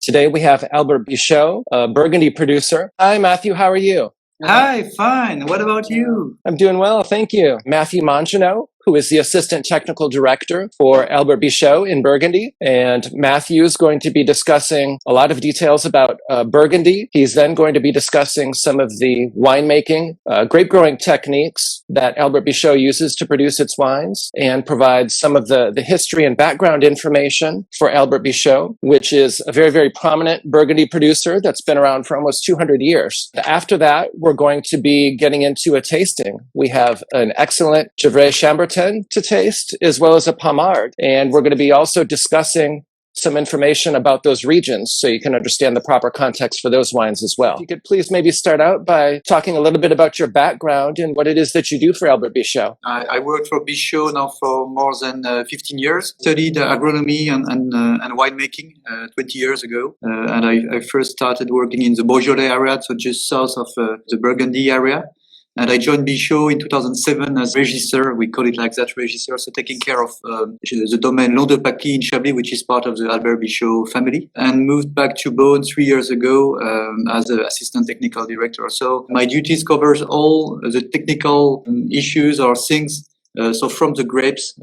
Today we have Albert Bichot, a Burgundy producer. Hi, Matthieu. How are you? Hi, fine. What about you? I'm doing well, thank you. Matthieu Mangenot, who is the Assistant Technical Director for Albert Bichot in Burgundy. And Matthieu is going to be discussing a lot of details about Burgundy. He's then going to be discussing some of the winemaking, grape growing techniques that Albert Bichot uses to produce its wines, and provides some of the history and background information for Albert Bichot, which is a very, very prominent Burgundy producer that's been around for almost 200 years. After that, we're going to be getting into a tasting. We have an excellent Gevrey-Chambertin to taste, as well as a Pommard. And we're going to be also discussing some information about those regions so you can understand the proper context for those wines as well. If you could please maybe start out by talking a little bit about your background and what it is that you do for Albert Bichot. I worked for Bichot now for more than 15 years. Studied agronomy and winemaking 20 years ago. And I first started working in the Beaujolais area, so just south of the Burgundy area. And I joined Bichot in 2007 as regisseur. We call it like that, regisseur. So taking care of the Domaine in Chablis, which is part of the Albert Bichot family. And moved back to Beaune 3 years ago as the assistant technical director. So my duties covers all the technical issues or things. So from the grapes,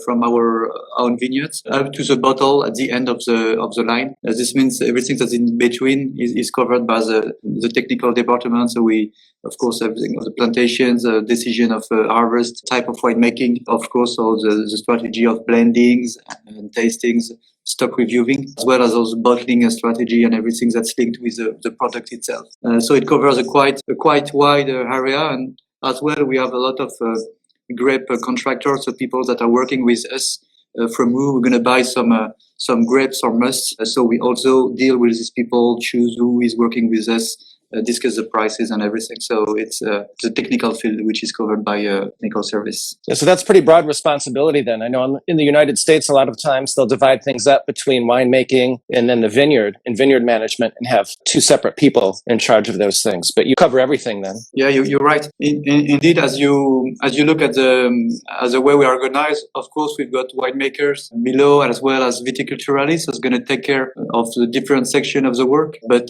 from our own vineyards, up to the bottle at the end of the line. This means everything that's in between is covered by the technical department. So we, of course, everything of the plantations, decision of harvest, type of winemaking, of course, all the strategy of blendings and tastings, stock reviewing, as well as also bottling strategy and everything that's linked with the product itself. So it covers a quite wide area, and as well we have a lot of grape contractors, so people that are working with us from who we're going to buy some grapes or musts. So we also deal with these people, choose who is working with us, discuss the prices and everything. So it's the technical field which is covered by technical service. Yeah, so that's pretty broad responsibility then. I know in the United States, a lot of times they'll divide things up between winemaking and then the vineyard and vineyard management and have two separate people in charge of those things. But you cover everything then. Yeah, you're right. Indeed, as you look at the way we are organized, of course, we've got winemakers below as well as viticulturalists who's going to take care of the different section of the work. But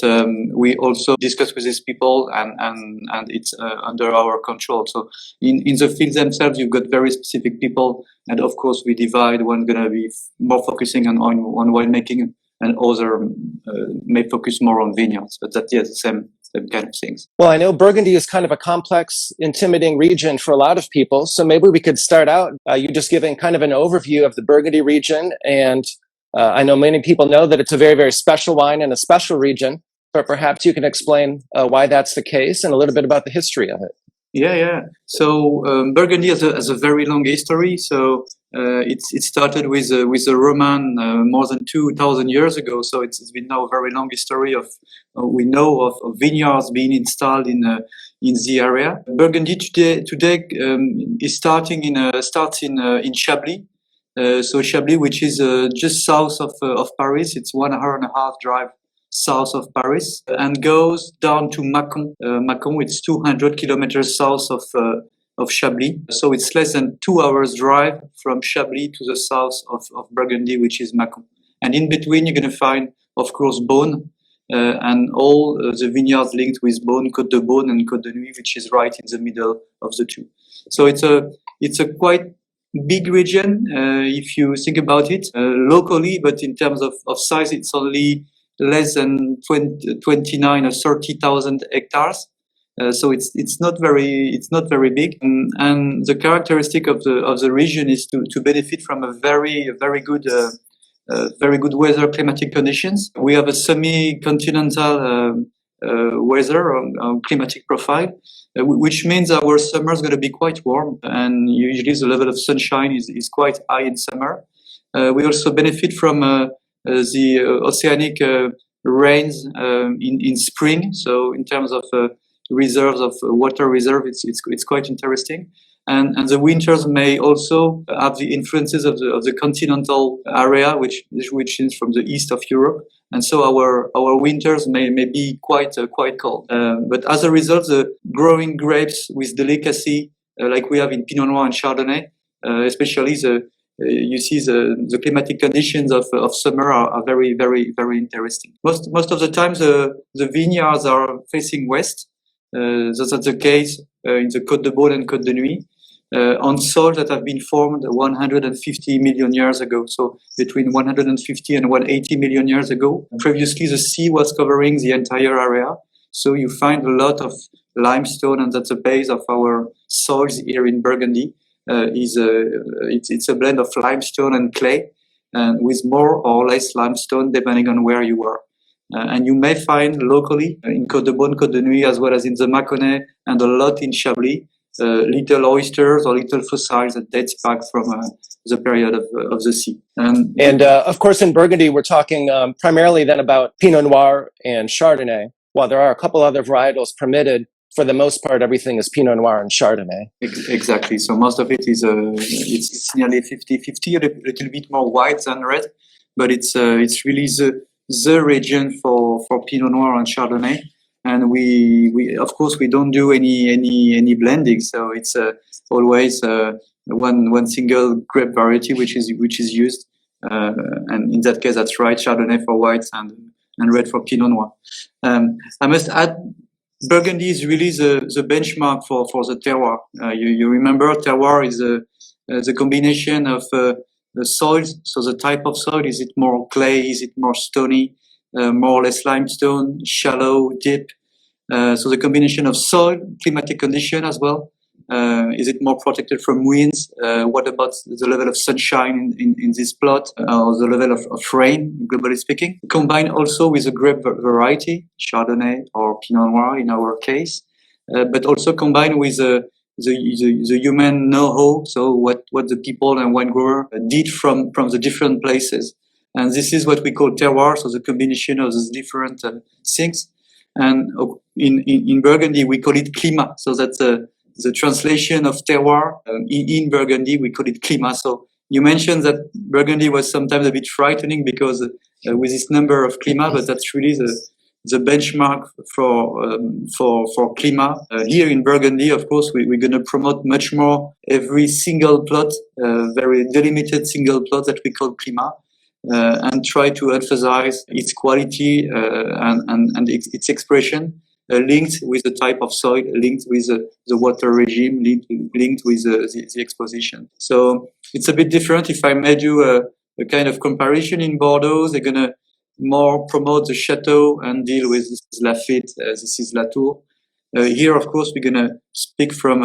we also discuss with these people and it's under our control. So in the field themselves, you've got very specific people, and of course we divide. One going to be more focusing on winemaking, and other may focus more on vineyards. But that's the same kind of things. Well, I know Burgundy is kind of a complex, intimidating region for a lot of people. So maybe we could start out you just giving kind of an overview of the Burgundy region. And I know many people know that it's a very, very special wine in a special region. But perhaps you can explain why that's the case and a little bit about the history of it. Yeah. So Burgundy has a very long history. So it started with a Roman more than 2,000 years ago. So it's been now a very long history of we know of vineyards being installed in the area. Burgundy today is starts in Chablis. So Chablis, which is just south of Paris. It's 1.5 hour drive south of Paris, and goes down to Mâcon. Mâcon, it's 200 kilometers south of Chablis. So it's less than 2 hours drive from Chablis to the south of Burgundy, which is Mâcon. And in between, you're going to find, of course, Beaune, and all the vineyards linked with Beaune, Côte de Beaune and Côte de Nuits, which is right in the middle of the two. So it's a quite big region, if you think about it, locally, but in terms of size, it's only less than 29 or 30,000 hectares. So it's not very big. And the characteristic of the region is to benefit from a very good weather, climatic conditions. We have a semi-continental weather climatic profile, which means our summer is going to be quite warm, and usually the level of sunshine is quite high in summer. We also benefit from the oceanic rains in spring. So in terms of reserves of water reserve, it's quite interesting. And the winters may also have the influences of the continental area, which is from the east of Europe. And so our winters may be quite cold. But as a result, the growing grapes with delicacy, like we have in Pinot Noir and Chardonnay, especially you see the climatic conditions of summer are very, very, very interesting. Most of the time, the vineyards are facing west. That's the case in the Côte de Beaune and Côte de Nuit, on soils that have been formed 150 million years ago. So between 150 and 180 million years ago. Previously, the sea was covering the entire area. So you find a lot of limestone, and that's the base of our soils here in Burgundy. It's a blend of limestone and clay, with more or less limestone depending on where you are. And you may find locally in Côte de Beaune, Côte de Nuit, as well as in the Mâconnais and a lot in Chablis, little oysters or little fossils that dates back from the period of the sea. And of course, in Burgundy, we're talking primarily then about Pinot Noir and Chardonnay. While there are a couple other varietals permitted, for the most part, everything is Pinot Noir and Chardonnay. Exactly. So most of it is it's nearly 50-50, a little bit more white than red, but it's really the region for Pinot Noir and Chardonnay. And we of course we don't do any blending, so it's always one single grape variety which is used, and in that case that's right, Chardonnay for whites and red for Pinot Noir. I must add, Burgundy is really the benchmark for the terroir. You remember terroir is the combination of the soils. So the type of soil, is it more clay, is it more stony, more or less limestone, shallow, deep. So the combination of soil, climatic condition as well. Is it more protected from winds? What about the level of sunshine in this plot, or the level of rain, globally speaking? Combined also with a grape variety, Chardonnay or Pinot Noir in our case, but also combined with the human know-how, so what the people and wine grower did from the different places. And this is what we call terroir, so the combination of these different things. And in Burgundy, we call it climat, so that's the translation of terroir. In Burgundy, we call it climat. So you mentioned that Burgundy was sometimes a bit frightening because with this number of climat, but that's really the benchmark for climat. Here in Burgundy, of course, we're going to promote much more every single plot, very delimited single plot that we call climat, and try to emphasize its quality and its expression. Linked with the type of soil, linked with the water regime, linked with the exposition. So it's a bit different. If I made you a kind of comparison in Bordeaux, they're going to more promote the chateau and deal with this is Lafite, this is Latour. Here, of course, we're going to speak from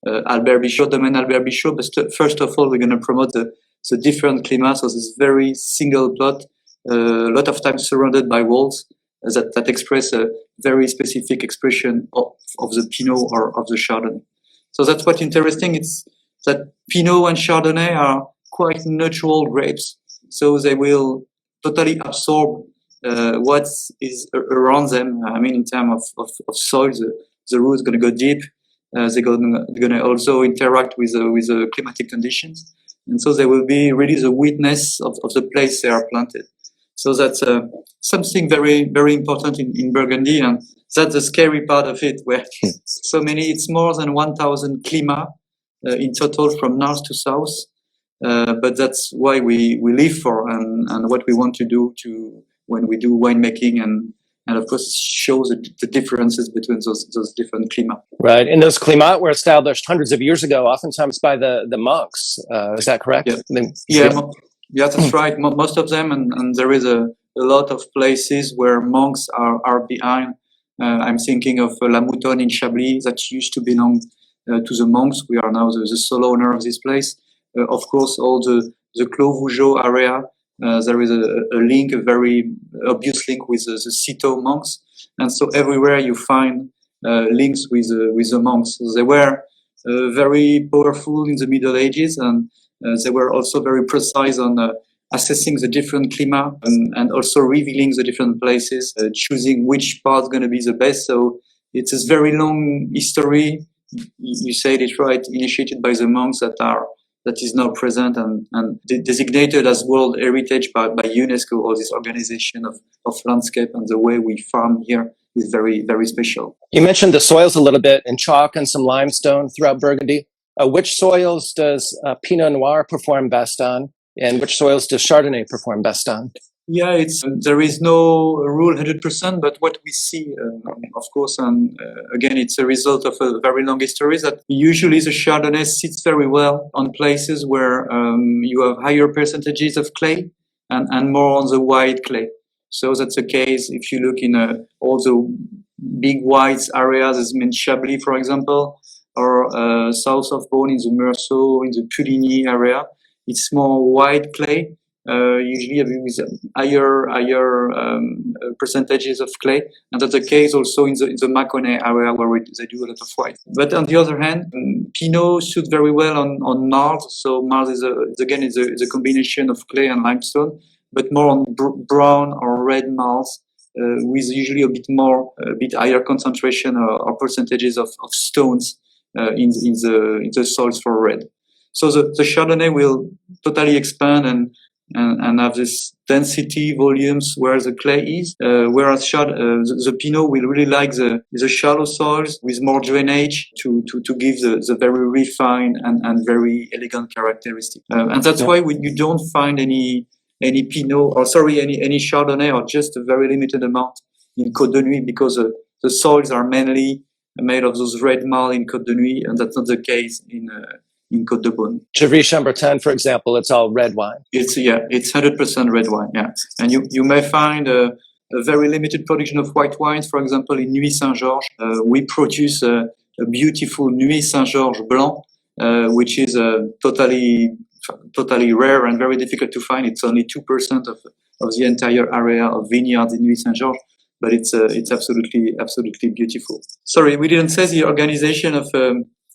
Albert Bichot, Domaine Albert Bichot, but first of all, we're going to promote the different climats, so this very single plot, a lot of times surrounded by walls, that express a very specific expression of the Pinot or of the Chardonnay. So that's what's interesting. It's that Pinot and Chardonnay are quite natural grapes. So they will totally absorb what is around them. I mean, in terms of soil, the root is going to go deep. They're going to also interact with the climatic conditions. And so they will be really the witness of the place they are planted. So that's something very, very important in Burgundy, and that's the scary part of it, where so many, it's more than 1,000 climats in total from north to south. But that's why we live for, and what we want to do when we do winemaking, and of course shows the differences between those different climats. Right, and those climats were established hundreds of years ago, oftentimes by the monks. Is that correct? Yeah. Yeah, that's right. Most of them, and there is a lot of places where monks are behind. I'm thinking of La Moutonne in Chablis that used to belong to the monks. We are now the sole owner of this place. Of course, all the Clos Vougeot area, there is a link, a very obvious link with the Citeaux monks. And so everywhere you find links with the monks. So they were very powerful in the Middle Ages, and they were also very precise on assessing the different climate and also revealing the different places, choosing which part is going to be the best. So it's a very long history. You said it right, initiated by the monks that is now present and designated as World Heritage by UNESCO, or this organization of landscape, and the way we farm here is very, very special. You mentioned the soils a little bit, and chalk and some limestone throughout Burgundy. which soils does Pinot Noir perform best on, and which soils does Chardonnay perform best on? Yeah, there is no rule 100%, but what we see, of course, and again, it's a result of a very long history, is that usually the Chardonnay sits very well on places where you have higher percentages of clay and more on the white clay. So that's the case if you look in all the big white areas, as in Chablis, for example, or south of Beaune in the Meursault, in the Puligny area. It's more white clay. Usually with higher percentages of clay, and that's the case also in the Mâconnais area where they do a lot of white. But on the other hand, Pinot suits very well on Mars. So Mars is a combination of clay and limestone, but more on brown or red Mars, with usually a bit higher concentration or percentages of stones in the soils for red. So the Chardonnay will totally expand and have this density volumes where the clay is, whereas the Pinot will really like the shallow soils with more drainage to give the very refined and very elegant characteristic. And that's why you don't find any Pinot, any Chardonnay, or just a very limited amount in Côte de Nuit, because the soils are mainly made of those red marl in Côte de Nuit, and that's not the case in Côte de Beaune. Gevrey-Chambertin, for example, it's all red wine. It's 100% red wine, yeah. And you may find a very limited production of white wines. For example, in Nuit Saint-Georges, we produce a beautiful Nuit Saint-Georges Blanc, which is totally rare and very difficult to find. It's only 2% of the entire area of vineyards in Nuit Saint-Georges, but it's absolutely beautiful. Sorry, we didn't say the organization of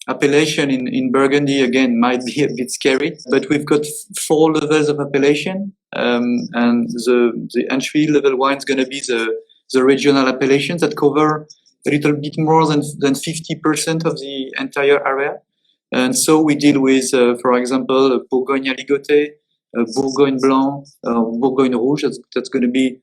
appellation in Burgundy, again, might be a bit scary, but we've got 4 levels of appellation, and the entry level wine is going to be the regional appellations that cover a little bit more than 50% of the entire area. And so we deal with, for example, Bourgogne Aligoté, Bourgogne Blanc, Bourgogne Rouge. That's going to be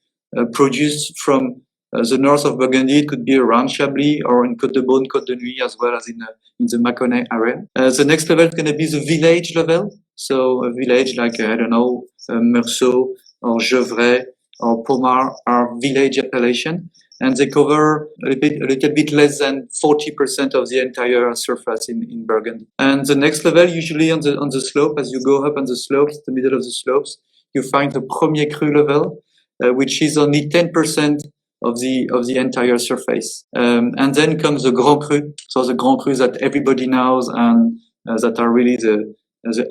produced from the north of Burgundy. It could be around Chablis or in Côte de Beaune, Côte de Nuit, as well as in the Mâconnais area. The next level is going to be the village level. So a village like, Meursault or Gevrey or Pommard are village appellation. And they cover a little bit less than 40% of the entire surface in Burgundy. And the next level, usually on the slope, as you go up on the slopes, the middle of the slopes, you find the Premier Cru level, which is only 10% of the entire surface. And then comes the Grand Cru. So the Grand Crus that everybody knows and that are really the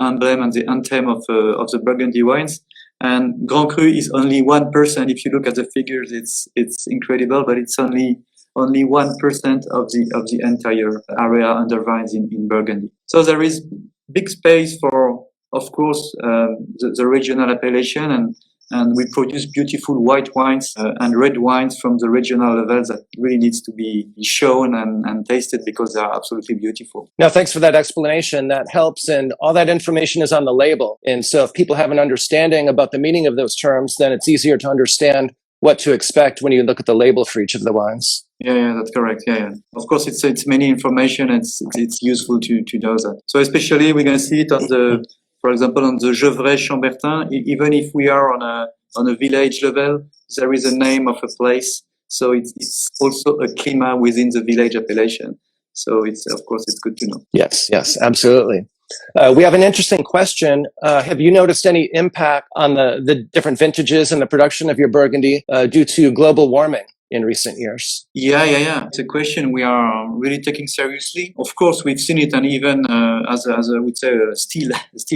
emblem and the anthem of the Burgundy wines. And Grand Cru is only 1%. If you look at the figures, it's incredible, but it's only 1% of the entire area under vines in Burgundy. So there is big space for, of course, the regional appellation, and we produce beautiful white wines and red wines from the regional levels that really needs to be shown and tasted because they are absolutely beautiful. Now, thanks for that explanation. That helps, and all that information is on the label. And so if people have an understanding about the meaning of those terms, then it's easier to understand what to expect when you look at the label for each of the wines. Yeah, that's correct. Yeah. Of course, it's many information. It's useful to know that. So especially we're going to see it on for example, on the Gevrey-Chambertin, even if we are on a village level, there is a name of a place. So it's also a clima within the village appellation. So it's good to know. Yes, absolutely. We have an interesting question. Have you noticed any impact on the different vintages and the production of your Burgundy due to global warming in recent years? Yeah. It's a question we are really taking seriously. Of course, we've seen it, and even as I would say, still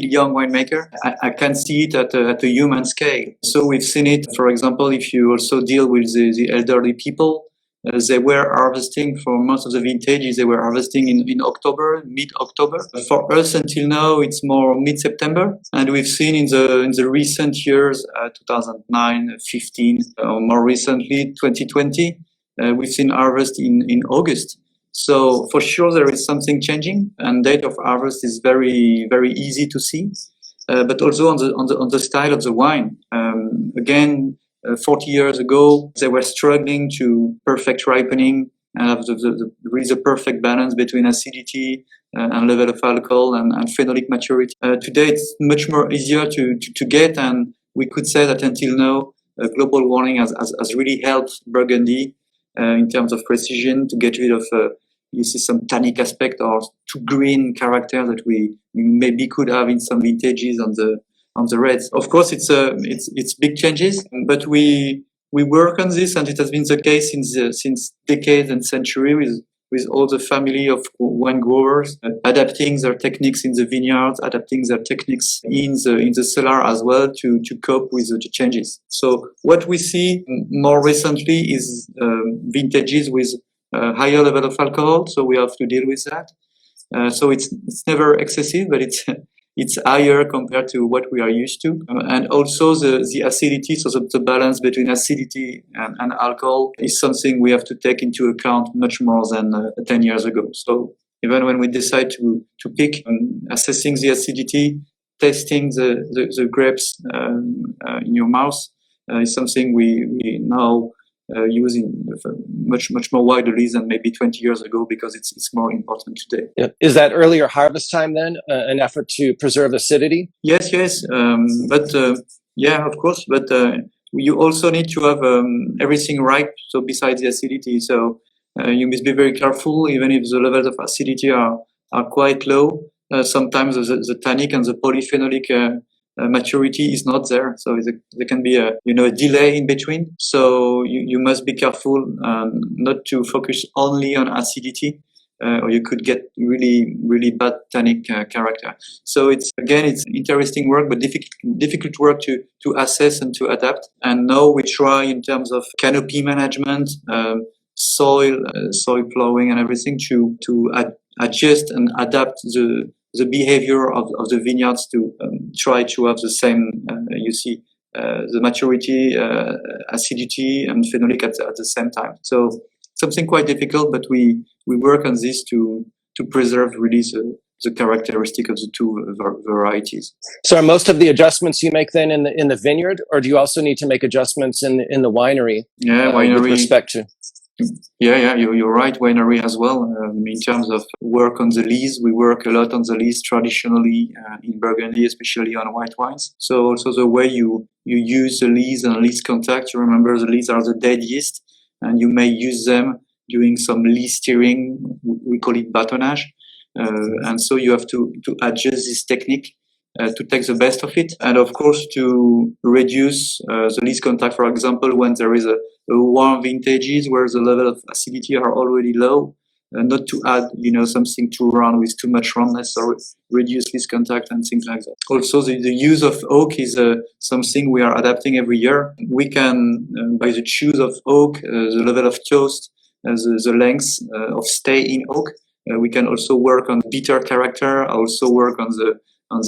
young winemaker, I can see it at a human scale. So we've seen it, for example, if you also deal with the elderly people. They were harvesting for most of the vintages. They were harvesting in October, mid-October. For us, until now, it's more mid-September. And we've seen in the recent years, 2009, 15, or more recently, 2020, we've seen harvest in August. So for sure, there is something changing, and date of harvest is very, very easy to see. But also on the style of the wine. Again. 40 years ago, they were struggling to perfect ripening and have the perfect balance between acidity and level of alcohol and phenolic maturity. Today, it's much more easier to get, and we could say that until now, global warming has really helped Burgundy in terms of precision to get rid of you see some tannic aspect or too green character that we maybe could have in some vintages on the reds. Of course, it's big changes, but we work on this, and it has been the case since decades and centuries with all the family of wine growers adapting their techniques in the vineyards, adapting their techniques in the cellar as well to cope with the changes. So what we see more recently is vintages with higher level of alcohol, so we have to deal with that. So it's never excessive, but it's higher compared to what we are used to. And also the acidity, so the balance between acidity and alcohol is something we have to take into account much more than 10 years ago. So even when we decide to pick, assessing the acidity, testing the grapes in your mouth is something we now use in much more widely than maybe 20 years ago, because it's more important today. Yeah. Is that earlier harvest time then an effort to preserve acidity? Yes. But yeah, of course. But you also need to have everything ripe. So besides the acidity, so you must be very careful, even if the levels of acidity are quite low. Sometimes the tannic and the polyphenolic maturity is not there, so there can be a delay in between. So you must be careful not to focus only on acidity, or you could get really bad tannic character. So it's interesting work, but difficult work to assess and to adapt. And now we try in terms of canopy management, soil plowing and everything to adjust and adapt the behavior of the vineyards to try to have the same, the maturity, acidity, and phenolic at the same time. So something quite difficult, but we work on this to preserve really the characteristic of the two varieties. So are most of the adjustments you make then in the vineyard, or do you also need to make adjustments in the winery? Yeah, winery. With respect to. Yeah, you're right. Winery as well. In terms of work on the lees, we work a lot on the lees traditionally in Burgundy, especially on white wines. So also the way you use the lees and lees contact. You remember the lees are the dead yeast, and you may use them doing some lee steering. We call it bâtonnage, and so you have to adjust this technique to take the best of it, and of course to reduce the lees contact. For example, when there is a warm vintages where the level of acidity are already low, not to add, something too round with too much roundness, or reduce lees contact and things like that. Also, the use of oak is something we are adapting every year. We can, by the choose of oak, the level of toast, the length of stay in oak, we can also work on bitter character, also work on the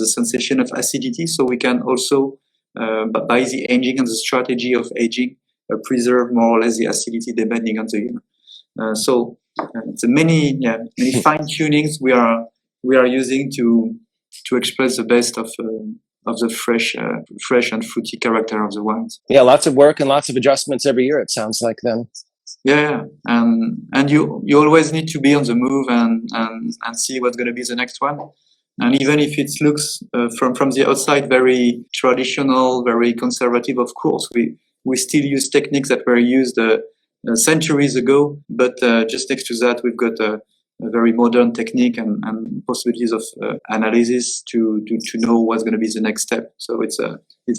sensation of acidity. So we can also, by the aging and the strategy of aging, preserve more or less the acidity depending on the year. So the many fine tunings we are using to express the best of the fresh and fruity character of the wines. Yeah, lots of work and lots of adjustments every year, it sounds like then. Yeah, and you always need to be on the move and see what's going to be the next one. And even if it looks from the outside very traditional, very conservative, of course, we still use techniques that were used centuries ago. But just next to that, we've got a very modern technique and possibilities of analysis to know what's going to be the next step. So it's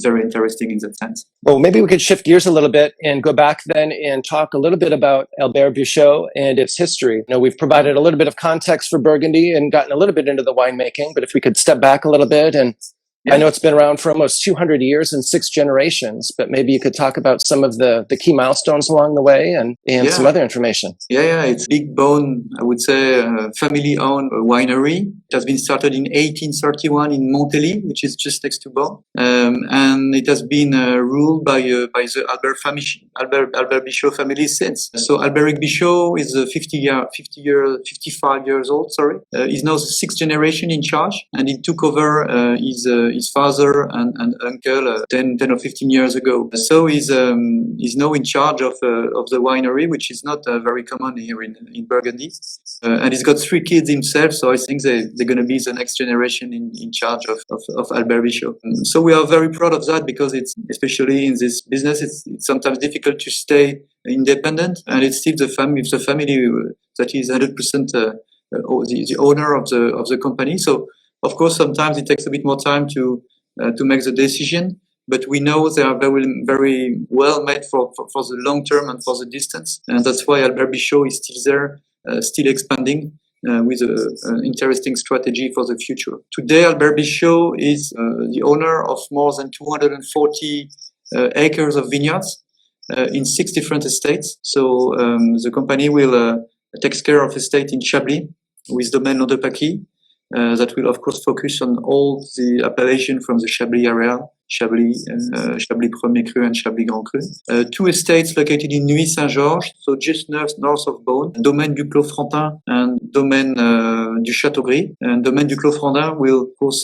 very interesting in that sense. Well, maybe we could shift gears a little bit and go back then and talk a little bit about Albert Bichot and its history. We've provided a little bit of context for Burgundy and gotten a little bit into the winemaking, but if we could step back a little bit, and I know it's been around for almost 200 years and 6 generations, but maybe you could talk about some of the key milestones along the way and some other information. Yeah, it's big bone, I would say, family-owned winery. It has been started in 1831 in Montélimar, which is just next to Beaune, and it has been ruled by the Albert Bichot family since. So Albert Bichot is 55 years old. Sorry, he's now the 6th generation in charge, and he took over his his father and uncle 10 or 15 years ago. So he's now in charge of the winery, which is not very common here in Burgundy. And he's got 3 kids himself, so I think they're going to be the next generation in charge of Albert Bichot. So we are very proud of that, because it's, especially in this business, it's sometimes difficult to stay independent, and it's still the family that is 100% the owner of the company. So of course sometimes it takes a bit more time to make the decision, but we know they are very, very well made for the long term and for the distance, and that's why Albert Bichot is still there, still expanding with an interesting strategy for the future. Today Albert Bichot is the owner of more than 240 acres of vineyards in 6 different estates. So the company will takes care of estate in Chablis with Domaine du Pavillon, that will of course focus on all the appellation from the Chablis area, Chablis, Chablis Premier Cru and Chablis Grand Cru. 2 estates located in Nuits-Saint-Georges, so just north of Beaune, Domaine du Clos Frantin and Domaine du Châteauguay. And Domaine du Clos Frantin will of course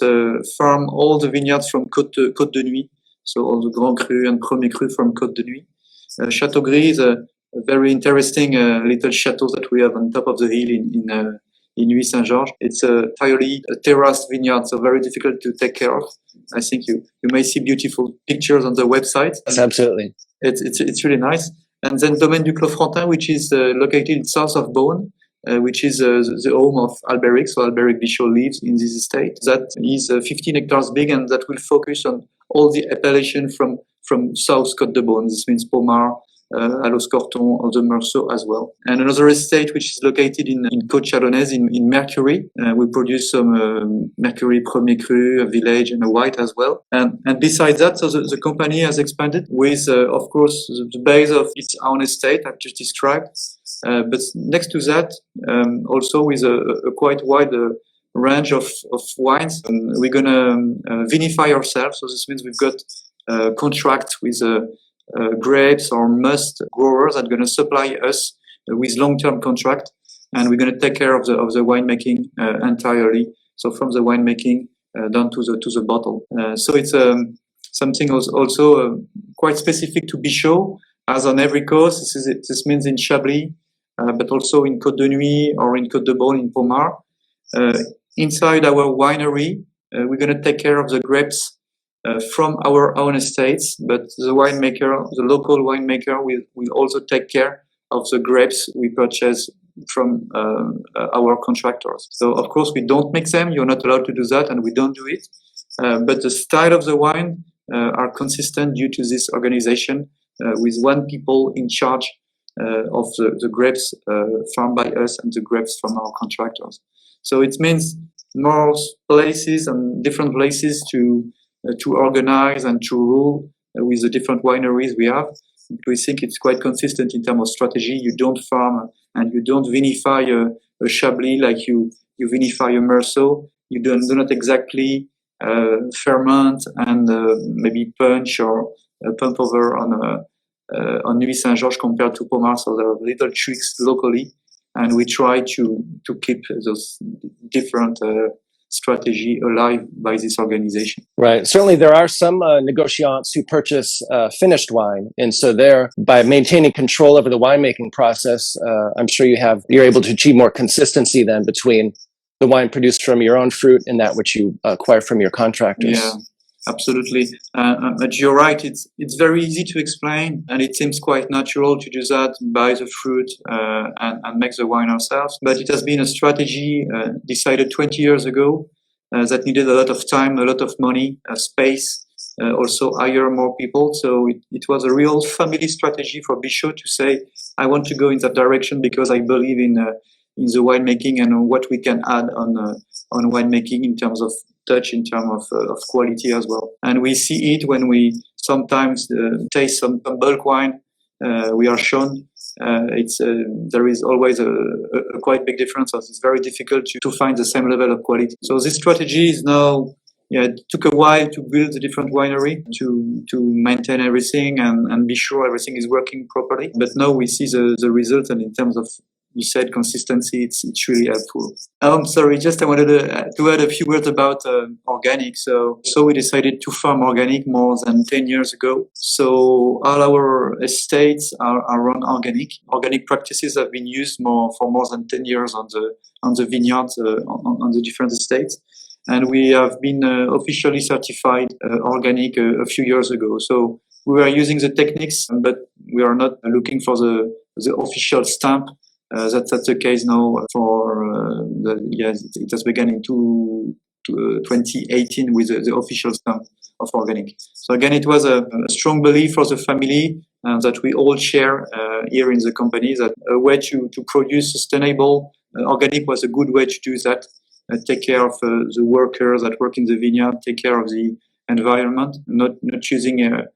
farm all the vineyards from Côte de Nuit, so all the Grand Cru and Premier Cru from Côte de Nuit. Châteauguay is a very interesting little chateau that we have on top of the hill in Nuits-Saint-Georges. It's entirely a terraced vineyard, so very difficult to take care of. I think you may see beautiful pictures on the website. Yes, absolutely. It's really nice. And then Domaine du Clos Frantin, which is located south of Beaune, which is the home of Alberic. So Alberic Bichot lives in this estate. That is 15 hectares big, and that will focus on all the appellation from South Côte de Beaune. This means Pommard, Allos-Corton, or the Murots as well. And another estate which is located in Côte Chardonnaise in Mercury. We produce some Mercury Premier Cru, a Village, and a White as well. And besides that, so the company has expanded with, of course, the base of its own estate I've just described. But next to that, also with a quite wide range of wines. We're going to vinify ourselves. So this means we've got contract with grapes or must growers that are going to supply us with long-term contract, and we're going to take care of the winemaking entirely. So from the winemaking down to the bottle. So it's something also quite specific to Bichot, as on every coast. This means in Chablis, but also in Côte de Nuit or in Côte de Beaune in Pommard. Inside our winery, we're going to take care of the grapes from our own estates, but the local winemaker will also take care of the grapes we purchase from our contractors. So of course we don't mix them, you're not allowed to do that, and we don't do it. But the style of the wine are consistent due to this organization with 1 people in charge of the grapes farmed by us and the grapes from our contractors. So it means more places and different places to organize and to rule with the different wineries we have. We think it's quite consistent in terms of strategy. You don't farm and you don't vinify a Chablis like you vinify a Meursault. You do not exactly ferment and maybe punch or pump over on Nuits-Saint-Georges compared to Pommard. So there are little tricks locally, and we try to keep those different strategy alive by this organization. Right. Certainly there are some negociants who purchase finished wine. And so there, by maintaining control over the winemaking process, I'm sure you're able to achieve more consistency then between the wine produced from your own fruit and that which you acquire from your contractors. Yeah, absolutely. But you're right. It's very easy to explain, and it seems quite natural to do that, buy the fruit and make the wine ourselves. But it has been a strategy decided 20 years ago that needed a lot of time, a lot of money, space, also hire more people. So it was a real family strategy for Bichot to say, I want to go in that direction because I believe in the winemaking and what we can add on winemaking in terms of touch, in terms of quality as well. And we see it when we sometimes taste some bulk wine. We are shown there is always a quite big difference. So it's very difficult to find the same level of quality. So this strategy is now, it took a while to build a different winery, to maintain everything and be sure everything is working properly. But now we see the results, and in terms of you said consistency, it's really helpful. Sorry, I wanted to add a few words about organic. So we decided to farm organic more than 10 years ago. So all our estates are run organic. Organic practices have been used for more than 10 years on the vineyards, on the different estates. And we have been officially certified organic a few years ago. So we are using the techniques, but we are not looking for the official stamp. That's the case now it has begun in 2018 with the official stamp of organic. So again, it was a strong belief for the family that we all share here in the company, that a way to produce sustainable organic was a good way to do that. Take care of the workers that work in the vineyard, take care of the environment, not using a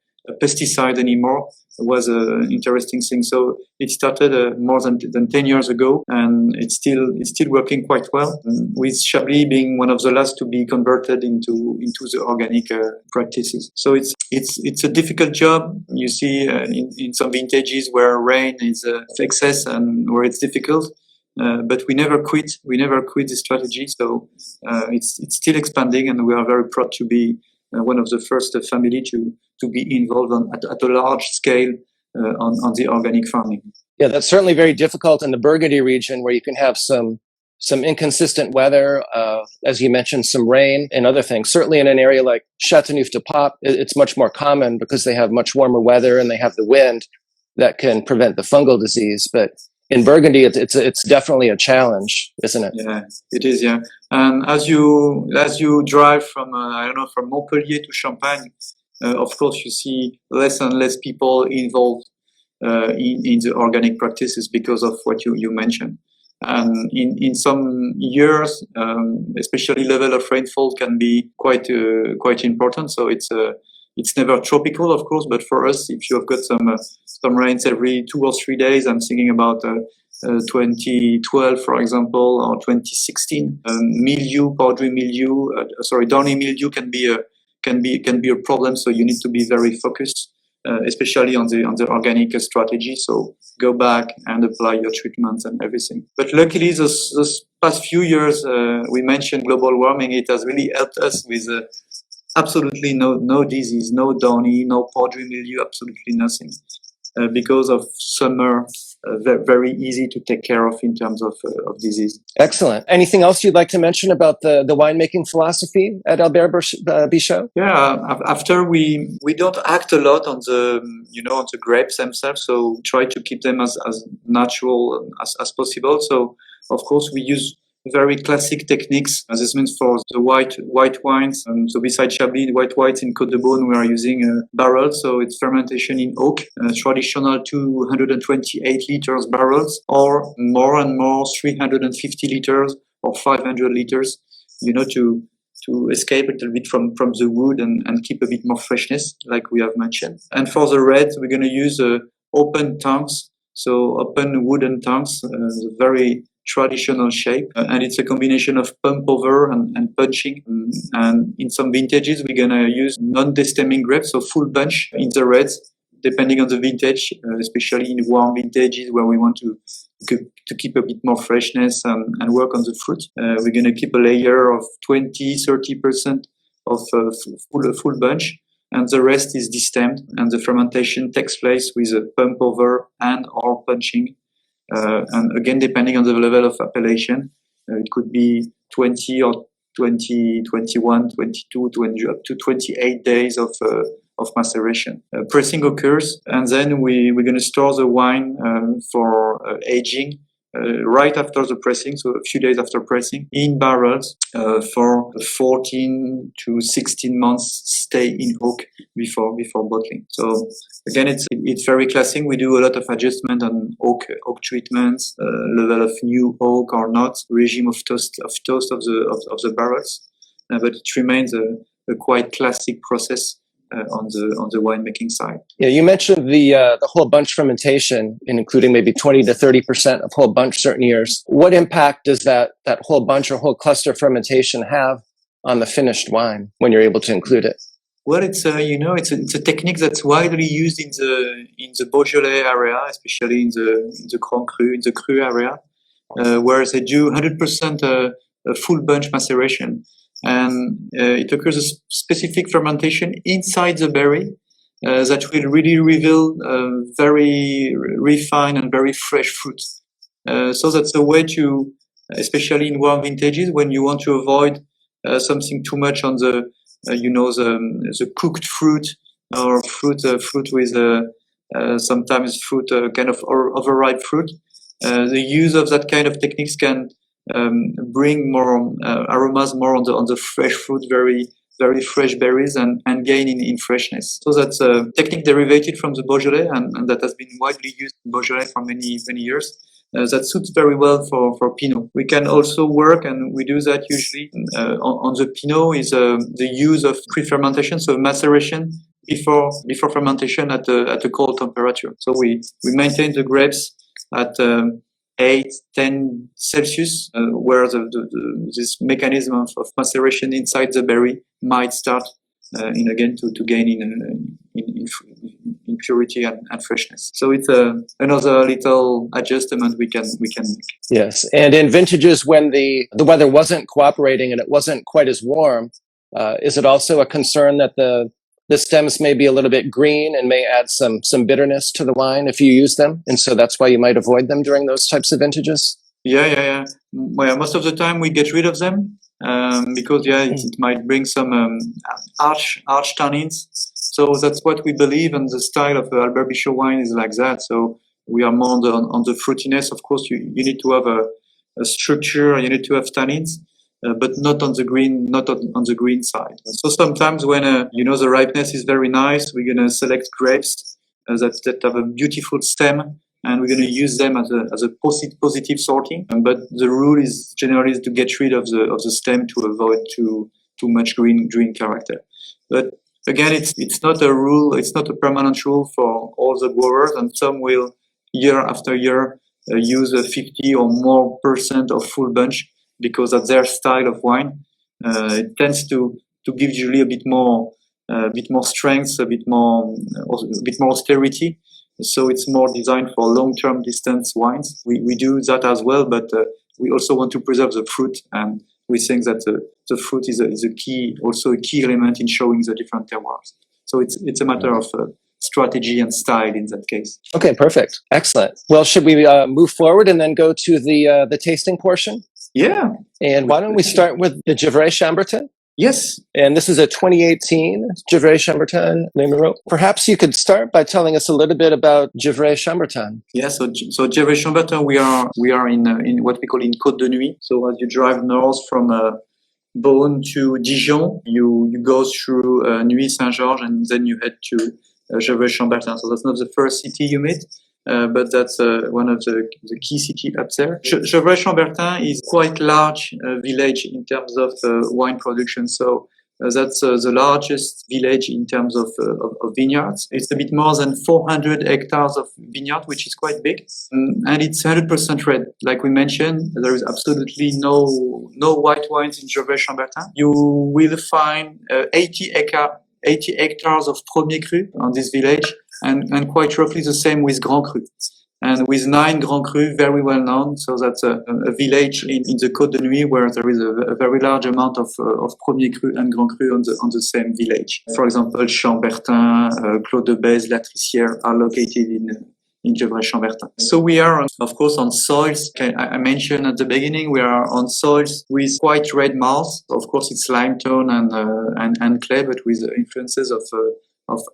pesticide anymore was an interesting thing. So it started more than 10 years ago, and it's still working quite well, with Chablis being one of the last to be converted into the organic practices. So it's a difficult job. You see in some vintages where rain is excess and where it's difficult. But we never quit. We never quit the strategy. So it's still expanding, and we are very proud to be one of the first family to be involved at a large scale on the organic farming. Yeah, that's certainly very difficult in the Burgundy region, where you can have some inconsistent weather, as you mentioned, some rain and other things. Certainly in an area like Châteauneuf-du-Pape, it's much more common because they have much warmer weather and they have the wind that can prevent the fungal disease. But in Burgundy, it's definitely a challenge, isn't it? Yeah, it is. Yeah, and as you drive from from Montpellier to Champagne, of course you see less and less people involved in the organic practices because of what you mentioned. And in some years, especially level of rainfall can be quite important. So it's never tropical, of course, but for us, if you have got some rains every 2 or 3 days, I'm thinking about 2012, for example, or 2016. Downy mildew can be a problem. So you need to be very focused, especially on the organic strategy. So go back and apply your treatments and everything. But luckily, those past few years, we mentioned global warming. It has really helped us with absolutely no disease, no downy, no powdery mildew, absolutely nothing, because of summer. Very easy to take care of in terms of disease. Excellent. Anything else you'd like to mention about the winemaking philosophy at Albert Bichot? Yeah, after we don't act a lot on the on the grapes themselves, so try to keep them as natural as possible. So of course we use very classic techniques. This means for the white wines. So beside Chablis, the white whites in Côte de Beaune, we are using barrels. So it's fermentation in oak, traditional 228 liters barrels, or more and more 350 liters or 500 liters. To escape a little bit from the wood and keep a bit more freshness, like we have mentioned. And for the reds, we're going to use open tanks, so open wooden tanks, very traditional shape, and it's a combination of pump over and punching. And in some vintages, we're gonna use non-destemming grapes, so full bunch in the reds, depending on the vintage, especially in warm vintages where we want to keep a bit more freshness and work on the fruit. We're gonna keep a layer of 20-30% of full bunch, and the rest is destemmed, and the fermentation takes place with a pump over and or punching. And again, depending on the level of appellation, it could be 20 or 20, 21, 22, 20, up to 28 days of maceration. Pressing occurs, and then we're going to store the wine for aging right after the pressing, so a few days after pressing, in barrels for 14 to 16 months stay in oak before bottling. So again, it's very classic. We do a lot of adjustment on oak treatments, level of new oak or not, regime of toast of the barrels, but it remains a quite classic process on the winemaking side. Yeah, you mentioned the whole bunch fermentation, including maybe 20 to 30% of whole bunch certain years. What impact does that whole bunch or whole cluster fermentation have on the finished wine when you're able to include it? Well, it's a technique that's widely used in the Beaujolais area, especially in the Grand Cru, in the Cru area. whereas they do 100% full bunch maceration. And it occurs a specific fermentation inside the berry that will really reveal very refined and very fresh fruit. So that's a way to, especially in warm vintages, when you want to avoid something too much on the, the cooked fruit or fruit with sometimes fruit kind of overripe fruit. The use of that kind of techniques can bring more aromas more on the fresh fruit, very fresh berries, and gain in freshness. So that's a technique derivated from the Beaujolais and that has been widely used in Beaujolais for many years. That suits very well for Pinot. We can also work, and we do that usually on the Pinot, is the use of pre-fermentation, so maceration before fermentation at a cold temperature. So we maintain the grapes at 8-10 Celsius, where this mechanism of maceration inside the berry might start to gain in purity and freshness. So it's another little adjustment we can make. Yes, and in vintages when the weather wasn't cooperating and it wasn't quite as warm, is it also a concern that the stems may be a little bit green and may add some bitterness to the wine if you use them, and so that's why you might avoid them during those types of vintages? Yeah. Well, most of the time we get rid of them because it might bring some harsh tannins. So that's what we believe, and the style of Albert Bichot wine is like that. So we are more on the fruitiness. Of course, you need to have a structure. You need to have tannins. But not on the green side. So sometimes when the ripeness is very nice, we're gonna select grapes that have a beautiful stem, and we're gonna use them as a positive sorting. But the rule is generally to get rid of the stem to avoid too much green character. But again, it's not a rule. It's not a permanent rule for all the growers, and some will year after year use 50 or more % of full bunch, because that's their style of wine. It tends to give usually a bit more strength, a bit more austerity. So it's more designed for long-term distance wines. We do that as well, but we also want to preserve the fruit, and we think that the fruit is a key element in showing the different terroirs. So it's a matter of strategy and style in that case. Okay, perfect, excellent. Well, should we move forward and then go to the tasting portion? Yeah. And why don't we start with the Gevrey-Chambertin? Yes. And this is a 2018 Gevrey-Chambertin and Murots. Perhaps you could start by telling us a little bit about Gevrey-Chambertin. Yeah, so Gevrey-Chambertin, we are in what we call in Côte de Nuit. So as you drive north from Beaune to Dijon, you go through Nuit Saint-Georges, and then you head to Gevrey-Chambertin. So that's not the first city you meet, but that's one of the key cities up there. Gevrey-Chambertin is quite large village in terms of wine production. So that's the largest village in terms of vineyards. It's a bit more than 400 hectares of vineyard, which is quite big, and it's 100% red. Like we mentioned, there is absolutely no white wines in Gevrey-Chambertin. You will find 80 hectares of Premier Cru on this village, and quite roughly the same with Grand Cru. And with 9 Grand Cru, very well known. So that's a village in the Côte de Nuit where there is a very large amount of Premier Cru and Grand Cru on the same village. For example, Chambertin, Clos de Bèze, La Trissière are located in Gevrey-Chambertin. So we are, of course, on soils. I mentioned at the beginning, we are on soils with quite red marls. Of course, it's limestone and clay, but with influences of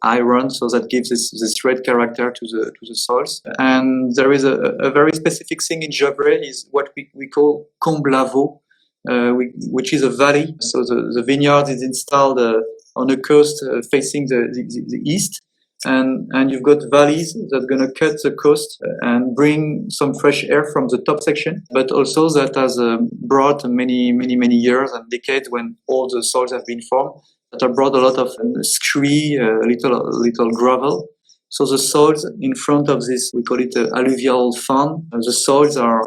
iron, so that gives this red character to the soils. And there is a very specific thing in Gevrey is what we call comble à veau, which is a valley. So the vineyard is installed on a coast facing the east. And you've got valleys that are going to cut the coast and bring some fresh air from the top section, but also that has brought many years and decades when all the soils have been formed, that have brought a lot of scree, little gravel. So the soils in front of this, we call it alluvial fan. The soils are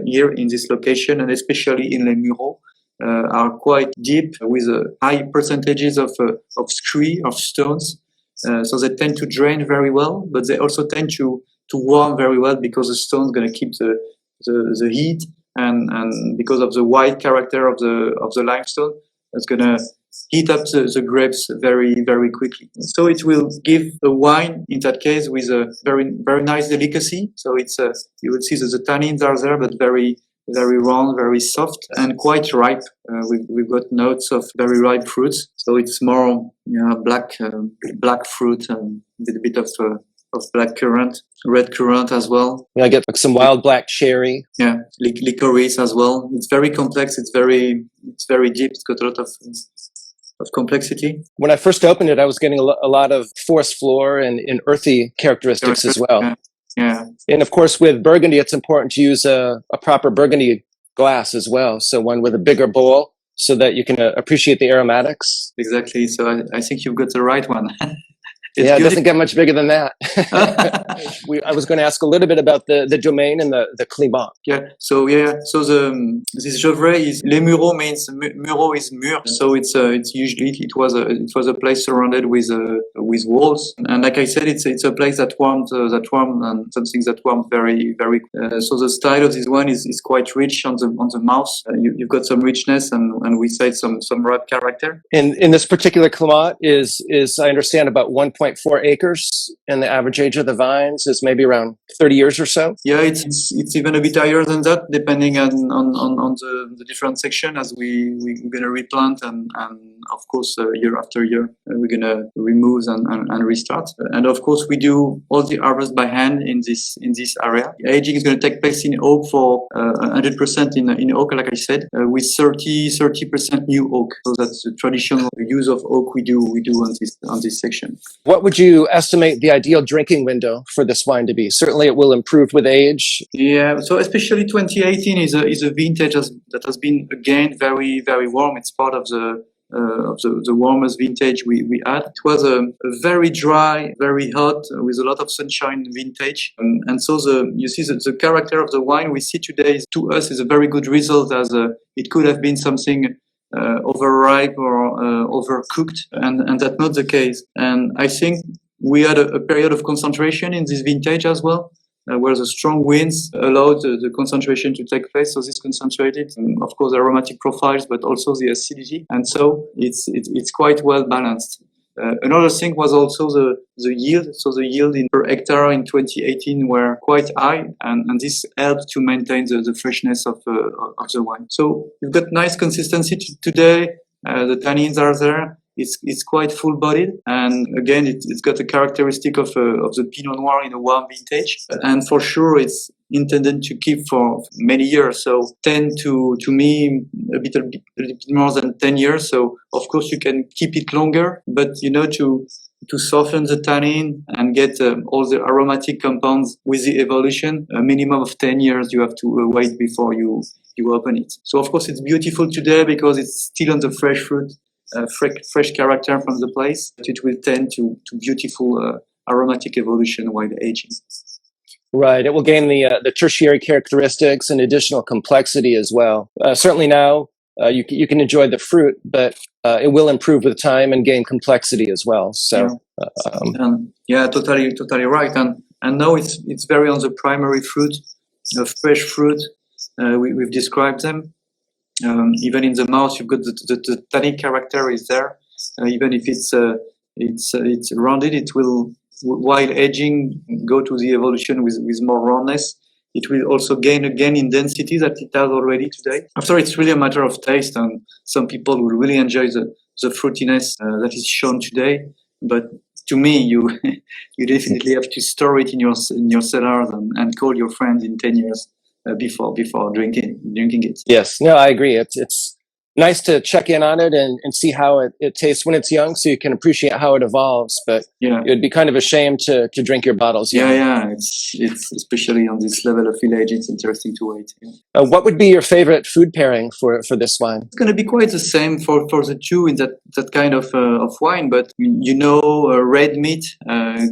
here in this location, and especially in Les Murots, are quite deep with high percentages of scree, of stones. So they tend to drain very well, but they also tend to warm very well because the stone is going to keep the heat and because of the white character of the limestone, it's gonna heat up the grapes very, very quickly. So it will give a wine in that case with a very, very nice delicacy. So it's you will see that the tannins are there, but very, very round, very soft, and quite ripe. We've got notes of very ripe fruits. So it's more black fruit and with a bit of black currant, red currant as well. I get like some wild black cherry. Yeah, licorice as well. It's very complex. It's very deep. It's got a lot of complexity. When I first opened it, I was getting a lot of forest floor and earthy characteristics as well. Yeah. And of course, with Burgundy, it's important to use a proper Burgundy glass as well. So one with a bigger bowl so that you can appreciate the aromatics. Exactly. So I think you've got the right one. It doesn't get much bigger than that. I was going to ask a little bit about the domain and the climat. So this Gevrey is les Murots means Murots is mur. So it's usually it was a place surrounded with walls. And like I said, it's a place that warmed and something that warmed very, very. So the style of this one is quite rich on the mouth. You've got some richness and we say some ripe character. In this particular climat is I understand about 1.4 acres, and the average age of the vines is maybe around 30 years or so. Yeah, it's even a bit higher than that, depending on the different section as we're gonna replant and of course year after year we're gonna remove and restart. And of course we do all the harvest by hand in this area. Aging is gonna take place in oak for 100% in oak, like I said, with 30% new oak. So that's the traditional use of oak we do on this section. What would you estimate the ideal drinking window for this wine to be? Certainly it will improve with age. Yeah, so especially 2018 is a vintage that has been again very, very warm. It's part of the warmest vintage we had. It was a very dry, very hot, with a lot of sunshine vintage. And so you see the character of the wine we see today to us is a very good result, as it could have been something overripe or overcooked, and that's not the case. And I think we had a period of concentration in this vintage as well, where the strong winds allowed the concentration to take place. So this concentrated, of course, the aromatic profiles, but also the acidity. And so it's quite well balanced. Another thing was also the yield. So the yield per hectare in 2018 were quite high, and this helped to maintain the freshness of the wine. So you've got nice consistency today. The tannins are there. It's quite full-bodied, and again, it's got a characteristic of the Pinot Noir in a warm vintage. And for sure, it's intended to keep for many years. So 10 to me, a little bit more than 10 years. So of course, you can keep it longer, but to soften the tannin and get all the aromatic compounds with the evolution, a minimum of 10 years you have to wait before you open it. So of course, it's beautiful today because it's still on the fresh fruit. Fresh character from the place. It will tend to beautiful aromatic evolution while aging. Right. It will gain the tertiary characteristics and additional complexity as well. Certainly now you can enjoy the fruit, but it will improve with time and gain complexity as well. So totally right. And now it's very on the primary fruit, fresh fruit. We've described them. Even in the mouth, you've got the tannic character is there. Even if it's rounded, it will, while aging, go to the evolution with more roundness. It will also gain again in density that it has already today. After, it's really a matter of taste, and some people will really enjoy the fruitiness that is shown today. But to me, you definitely have to store it in your cellars and call your friends in 10 years. Before drinking it. Yes, no, I agree. It's nice to check in on it and see how it tastes when it's young, so you can appreciate how it evolves. But it would be kind of a shame to drink your bottles young. Yeah. It's especially on this level of village, it's interesting to wait. Yeah. What would be your favorite food pairing for this wine? It's going to be quite the same for the two in that kind of wine, but red meat,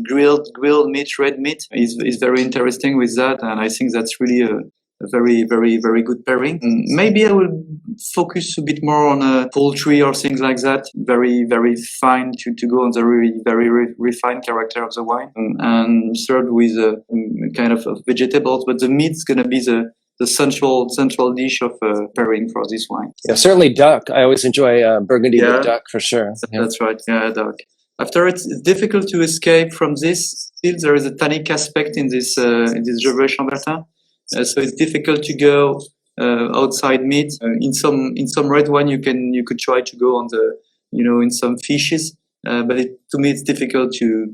grilled meat, red meat is very interesting with that, and I think that's really a very, very, very good pairing. Maybe I will focus a bit more on poultry or things like that. Very, very fine to go on the very refined character of the wine, and served with kind of vegetables. But the meat's going to be the central dish of pairing for this wine. Yeah, certainly duck. I always enjoy Burgundy with duck for sure. That's right. Yeah, duck. After it's difficult to escape from this. Still, there is a tannic aspect in this Gevrey-Chambertin, so it's difficult to go outside meat. In some red wine, you could try to go on the in some fishes, but to me it's difficult to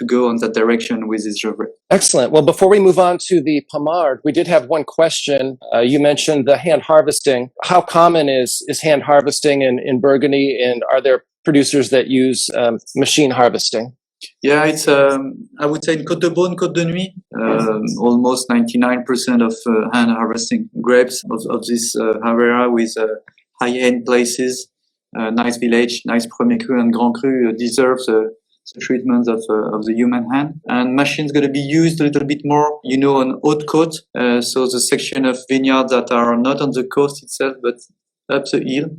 go on that direction with this Gevrey. Excellent. Well, before we move on to the Pommard, we did have one question. You mentioned the hand harvesting. How common is hand harvesting in Burgundy, and are there producers that use machine harvesting? Yeah, it's I would say in Côte de Beaune, Côte de Nuit, almost 99% of hand harvesting grapes of this area with high-end places, nice village, nice Premier Cru and Grand Cru deserves the treatment of the human hand. And machines going to be used a little bit more, on haute côte, so the section of vineyards that are not on the coast itself, but up the hill.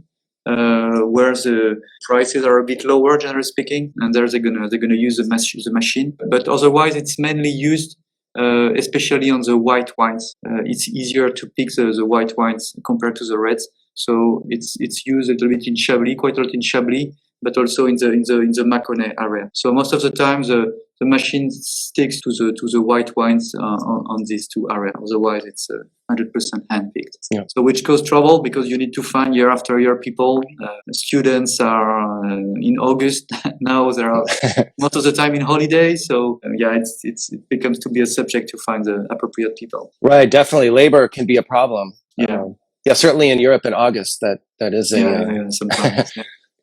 Where the prices are a bit lower, generally speaking, and there they're gonna use the machine. But otherwise, it's mainly used, especially on the white wines. It's easier to pick the white wines compared to the reds, so it's used a little bit in Chablis, quite a lot in Chablis, but also in the Mâconnais area. So most of the time, the machine sticks to the white wines on these two areas. Otherwise, it's 100% hand-picked. Yeah. So which causes trouble because you need to find year after year people. Students are in August now. They are most of the time in holidays. So it becomes to be a subject to find the appropriate people. Right, definitely. Labor can be a problem. Yeah, certainly in Europe in August, that is sometimes.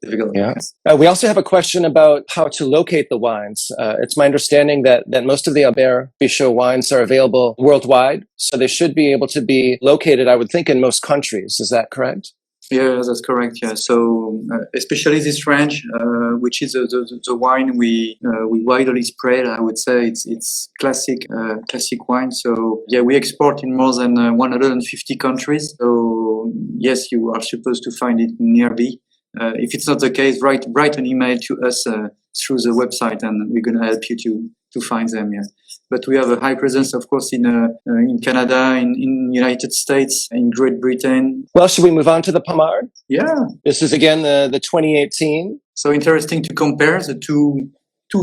Difficult. Yeah. We also have a question about how to locate the wines. It's my understanding that most of the Albert Bichot wines are available worldwide, so they should be able to be located, I would think, in most countries. Is that correct? Yeah, that's correct. Yeah, so especially this range, which is the wine we widely spread. I would say it's classic wine. So yeah, we export in more than 150 countries. So yes, you are supposed to find it nearby. If it's not the case, write an email to us through the website, and we're going to help you to find them. Yeah, but we have a high presence, of course, in Canada, in United States, in Great Britain. Well, should we move on to the Pommard? Yeah, this is again the 2018. So interesting to compare the two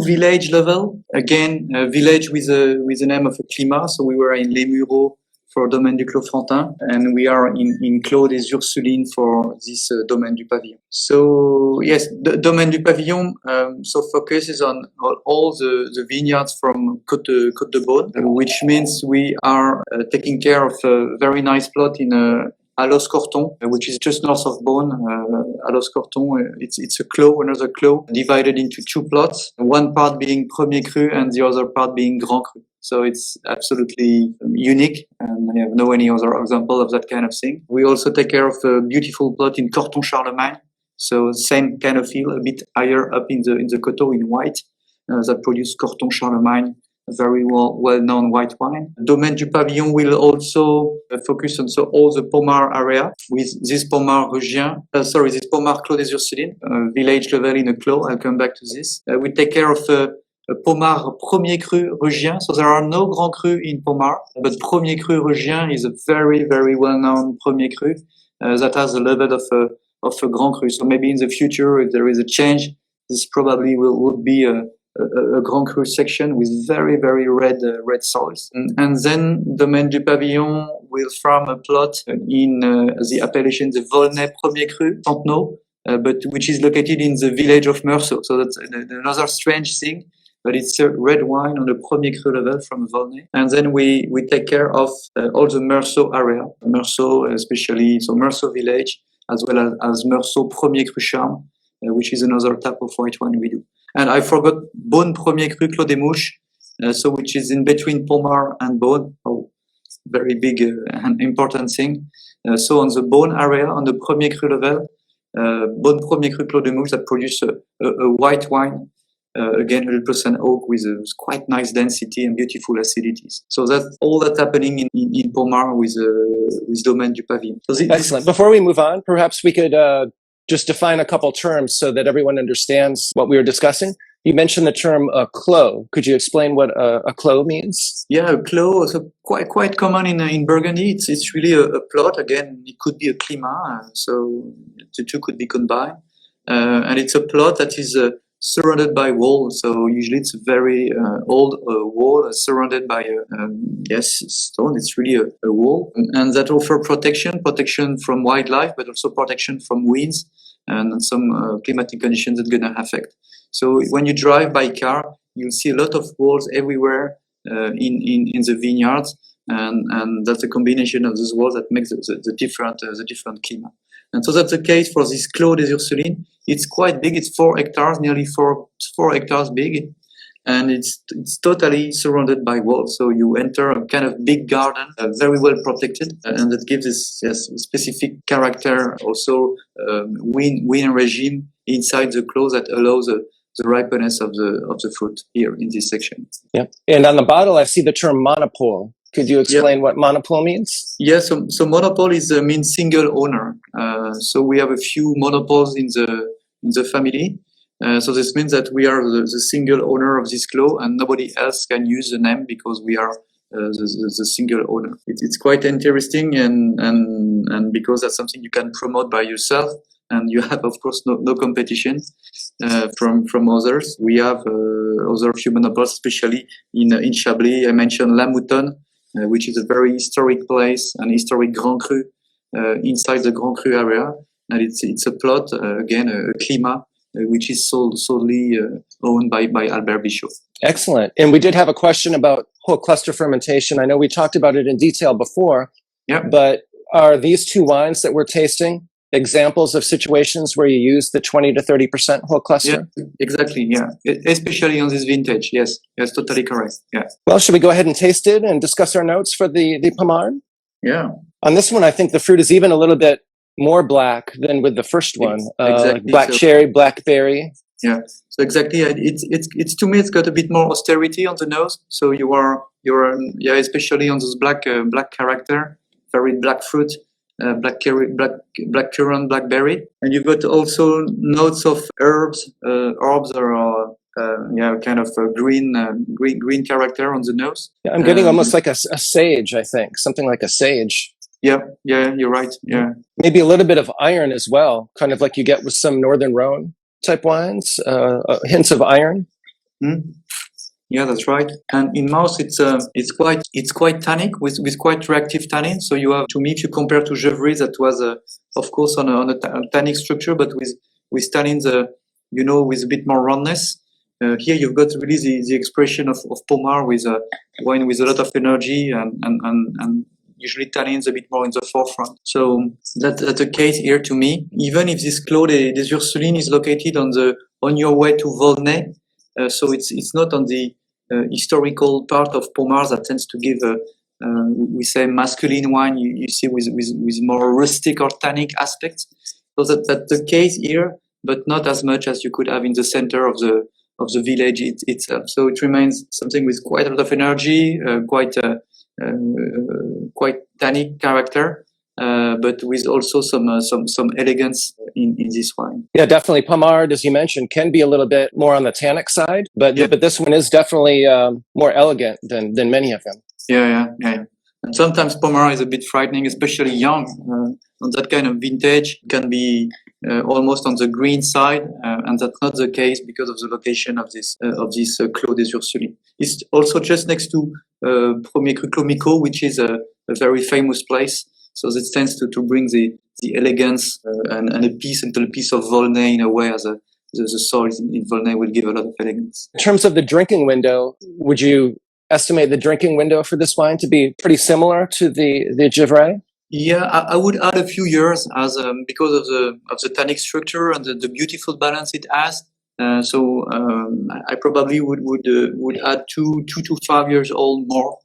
village level. Again, village with the name of a climat. So we were in Les Murots for Domaine du Clos Frantin, and we are in Clos des Ursulines for this Domaine du Pavillon. So yes, the Domaine du Pavillon so focuses on all the vineyards from Côte de Beaune, which means we are taking care of a very nice plot in Allos-Corton, which is just north of Beaune. Allos-Corton, it's a clos, another clos, divided into two plots, one part being Premier Cru and the other part being Grand Cru. So it's absolutely unique, and I have no any other example of that kind of thing. We also take care of a beautiful plot in Corton-Charlemagne, so same kind of feel, a bit higher up in the coteau in white, that produce Corton-Charlemagne, a very well-known white wine. Domaine du Pavillon will also focus on all the Pommard area with this Pommard Rugien, this Pommard Clos des Ursulines, village level in a clos. I'll come back to this. We take care of Pommard Premier Cru Rugien. So there are no Grand Cru in Pommard, but Premier Cru Rugien is a very, very well-known Premier Cru that has a level of a Grand Cru. So maybe in the future, if there is a change, this probably would be a Grand Cru section with very, very red soils. And then Domaine du Pavillon will farm a plot in the appellation, the Volnay Premier Cru, Fontenot, but which is located in the village of Meursault. So that's another strange thing. But it's a red wine on the Premier Cru level from Volnay. And then we take care of all the Meursault area. Meursault especially, so Meursault village, as well as Meursault Premier Cru Charme, which is another type of white wine we do. And I forgot Beaune Premier Cru Clos des Mouches, so which is in between Pommard and Beaune. Oh, very big and important thing. So on the Beaune area, on the Premier Cru level, Beaune Premier Cru Clos des Mouches that produce a white wine. Again, 100% oak with quite nice density and beautiful acidities. So that's all that's happening in Pommard with Domaine du Pavillon. So excellent. Before we move on, perhaps we could just define a couple terms so that everyone understands what we were discussing. You mentioned the term clos. Could you explain what a clos means? Yeah, a clos is quite common in Burgundy. It's really a plot. Again, it could be a climat, so the two could be combined. And it's a plot that is surrounded by walls. So usually it's a very old wall surrounded by stone. It's really a wall, and that offer protection from wildlife, but also protection from winds and some climatic conditions that are going to affect. So when you drive by car, you'll see a lot of walls everywhere in the vineyards, and that's a combination of those walls that makes the different climate. And so that's the case for this Clos des Ursulines. It's quite big. It's 4 hectares, nearly 4 hectares big, and it's totally surrounded by walls. So you enter a kind of big garden, very well protected, and that gives this specific character. Also, wind regime inside the clos that allows the ripeness of the fruit here in this section. Yeah, and on the bottle, I see the term monopole. Could you explain what monopole means? Yes, so monopole means single owner. So we have a few monopoles in the family. So this means that we are the single owner of this clos, and nobody else can use the name because we are the single owner. It's quite interesting, and because that's something you can promote by yourself, and you have, of course, no competition from others. We have other few monopoles, especially in Chablis. I mentioned La Moutonne, which is a very historic place, an historic Grand Cru inside the Grand Cru area, and it's a plot, again, a climat, which is solely owned by Albert Bichot. Excellent. And we did have a question about whole cluster fermentation. I know we talked about it in detail before, but are these two wines that we're tasting examples of situations where you use the 20 to 30% whole cluster? Yeah, exactly. Yeah, especially on this vintage. Yes, totally correct. Yeah. Well, should we go ahead and taste it and discuss our notes for the Pommard? Yeah. On this one, I think the fruit is even a little bit more black than with the first one. Exactly. Black cherry, blackberry. Yeah. So exactly, it's to me, it's got a bit more austerity on the nose. So you're especially on this black character, very black fruit. Black currant, blackberry, and you've got also notes of herbs. Herbs are kind of a green character on the nose. Yeah, I'm getting almost like a sage. I think something like a sage. Yeah, you're right. Yeah, maybe a little bit of iron as well, kind of like you get with some Northern Rhone type wines. Hints of iron. Mm. Yeah, that's right. And in mouth, it's quite tannic with quite reactive tannin. So you have, to me, if you compare to Gevrey, that was of course on a tannic structure, but with tannins, with a bit more roundness. Here you've got really the expression of Pommard with a wine with a lot of energy and usually tannins a bit more in the forefront. So that's the case here to me. Even if this Clos des Ursulines is located on your way to Volnay, so it's not on the historical part of Pommard that tends to give we say masculine wine. You see with more rustic or tannic aspects. So that's the case here, but not as much as you could have in the center of the village itself. So it remains something with quite a lot of energy, quite tannic character, but with also some elegance in this wine. Yeah, definitely. Pommard, as you mentioned, can be a little bit more on the tannic side, but this one is definitely more elegant than many of them. Yeah. And sometimes Pommard is a bit frightening, especially young. On that kind of vintage, it can be almost on the green side, and that's not the case because of the location of this Clos des Ursulines. It's also just next to Premier Cru Clos Micot, which is a very famous place. So this tends to bring the elegance and a piece of Volnay in a way, as the soil in Volnay will give a lot of elegance. In terms of the drinking window, would you estimate the drinking window for this wine to be pretty similar to the Gevrey? Yeah, I would add a few years as because of the tannic structure and the beautiful balance it has. So I probably would add 2 to 5 years old more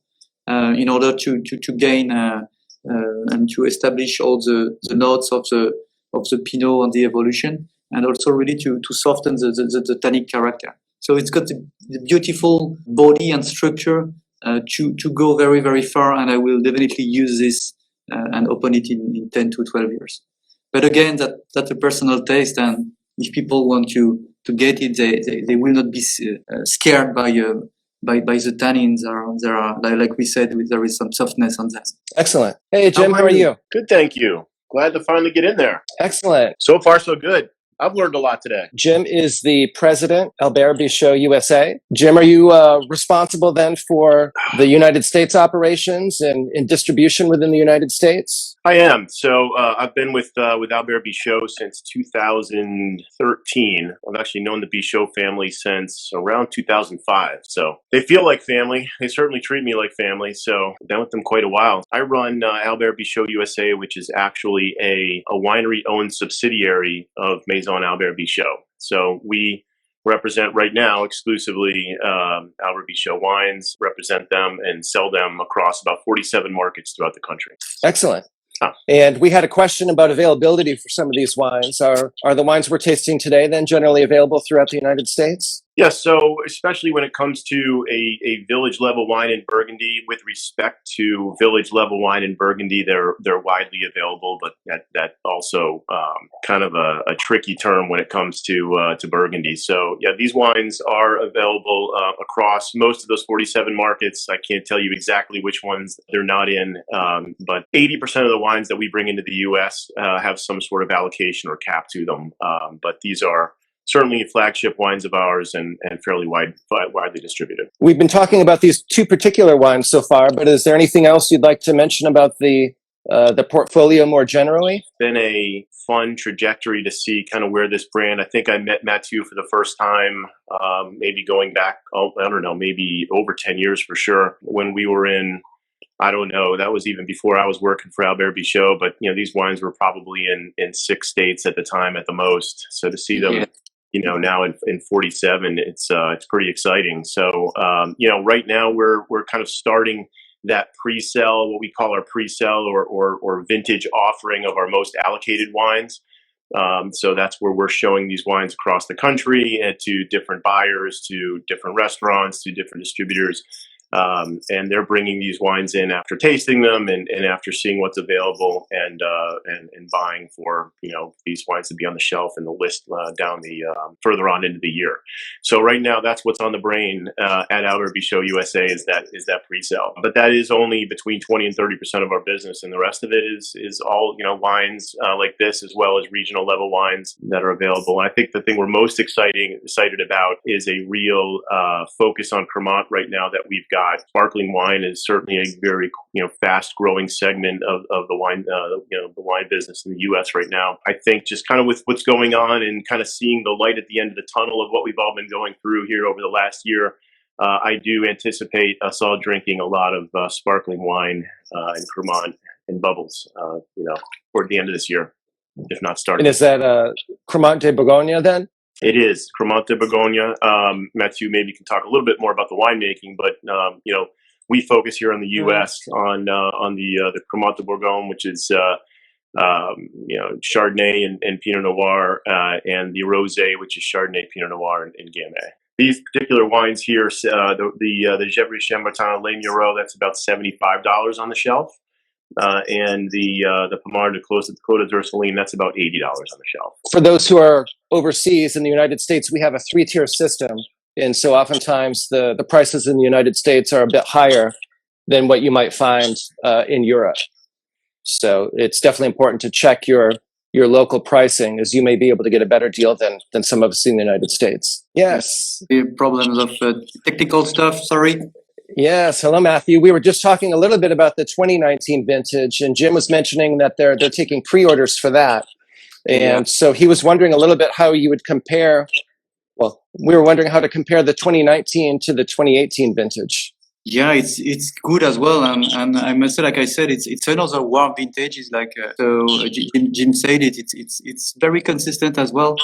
in order to gain and to establish all the notes of the Pinot and the evolution, and also really to soften the tannic character. So it's got the beautiful body and structure to go very, very far, and I will definitely use this and open it in 10 to 12 years. But again, that's a personal taste, and if people want to get it, they will not be scared by the tannins. There are like we said, there is some softness on them. Excellent. Hey, Jim, how are you? Good, thank you. Glad to finally get in there. Excellent. So far, so good. I've learned a lot today. Jim is the president, Albert Bichot USA. Jim, are you responsible then for the United States operations and distribution within the United States? I am. So I've been with Albert Bichot since 2013. I've actually known the Bichot family since around 2005. So they feel like family. They certainly treat me like family. So I've been with them quite a while. I run Albert Bichot USA, which is actually a winery-owned subsidiary of Maison Albert Bichot. So we represent right now exclusively Albert Bichot wines, represent them and sell them across about 47 markets throughout the country. Excellent. And we had a question about availability for some of these wines. Are the wines we're tasting today then generally available throughout the United States? Yes, so especially when it comes to a village level wine in Burgundy, with respect to village level wine in Burgundy, they're widely available, but that also kind of a tricky term when it comes to Burgundy. So yeah, these wines are available across most of those 47 markets. I can't tell you exactly which ones they're not in, but 80% of the wines that we bring into the U.S. Have some sort of allocation or cap to them. But these are certainly flagship wines of ours and fairly widely distributed. We've been talking about these two particular wines so far, but is there anything else you'd like to mention about the portfolio more generally? It's been a fun trajectory to see kind of where this brand, I think I met Matthieu for the first time, maybe going back, I don't know, maybe over 10 years for sure, when we were in, I don't know, that was even before I was working for Albert Bichot, but you know, these wines were probably in 6 states at the time at the most. So to see them, you know, now in 47, it's pretty exciting. So, you know, right now we're kind of starting that pre-sale, what we call our pre-sale or vintage offering of our most allocated wines. So that's where we're showing these wines across the country and to different buyers, to different restaurants, to different distributors. And they're bringing these wines in after tasting them and after seeing what's available and buying for, you know, these wines to be on the shelf and the list down the further on into the year. So right now, that's what's on the brain at Albert Bichot USA is that pre-sale. But that is only between 20 and 30% of our business, and the rest of it is all, you know, wines like this, as well as regional level wines that are available. And I think the thing we're most excited about is a real focus on Cremant right now that we've got. Sparkling wine is certainly a very, you know, fast-growing segment of the wine, you know, the wine business in the U.S. right now. I think just kind of with what's going on and kind of seeing the light at the end of the tunnel of what we've all been going through here over the last year, I do anticipate us all drinking a lot of sparkling wine and Cremant and bubbles, you know, toward the end of this year, if not starting. And is that Cremant de Bourgogne then? It is Cremant de Bourgogne. Matthieu maybe can talk a little bit more about the winemaking, but you know, we focus here in the U.S. on the Cremant de Bourgogne, which is you know, Chardonnay and Pinot Noir, and the Rosé, which is Chardonnay, Pinot Noir, and Gamay. These particular wines here, the Gevrey-Chambertin and Murots, that's about $75 on the shelf. And the Pommard, the Clos Ursulines, that's about $80 on the shelf. For those who are overseas in the United States, we have a 3-tier system. And so oftentimes the prices in the United States are a bit higher than what you might find in Europe. So it's definitely important to check your local pricing, as you may be able to get a better deal than some of us in the United States. Yes. The problems of technical stuff, sorry. Yes. Hello, Matthieu. We were just talking a little bit about the 2019 vintage, and Jim was mentioning that they're taking pre-orders for that. And so he was wondering a little bit how you would compare. Well, we were wondering how to compare the 2019 to the 2018 vintage. Yeah, it's good as well, and I must say, like I said, it's another warm vintage. It's like so Jim said it. It's very consistent as well.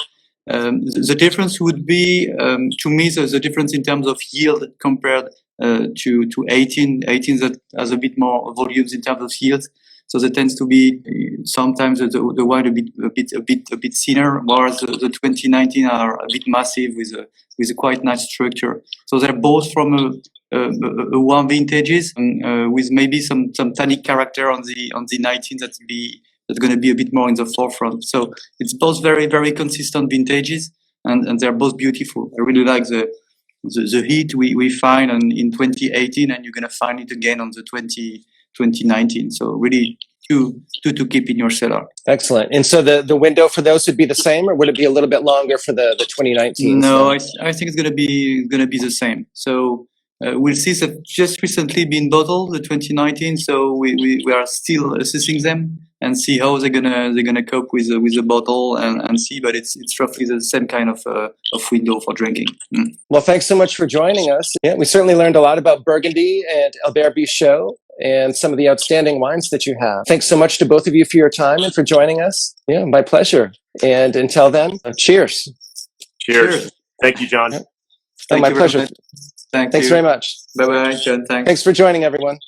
The difference would be to me the difference in terms of yield compared to 18 that has a bit more volumes in terms of yield. So there tends to be sometimes the wine a bit thinner, whereas the 2019 are a bit massive with a quite nice structure. So they're both from a warm vintages with maybe some tannic character on the 19 that's going to be a bit more in the forefront. So it's both very, very consistent vintages. and they're both beautiful. I really like the heat we find in 2018, and you're gonna find it again on the 2019. So really two to keep in your cellar. Excellent. And so the window for those would be the same, or would it be a little bit longer for the 2019? No, I think it's gonna be the same. So we'll see that just recently been bottled, the 2019. So we are still assessing them and see how they're gonna cope with the bottle and see. But it's roughly the same kind of window for drinking. Well, thanks so much for joining us. Yeah, we certainly learned a lot about Burgundy and Albert Bichot and some of the outstanding wines that you have. Thanks so much to both of you for your time and for joining us. Yeah, my pleasure. And until then, cheers. Cheers. Thank you, John. My pleasure. Thanks very much. Bye-bye, John. Thanks. Thanks for joining, everyone.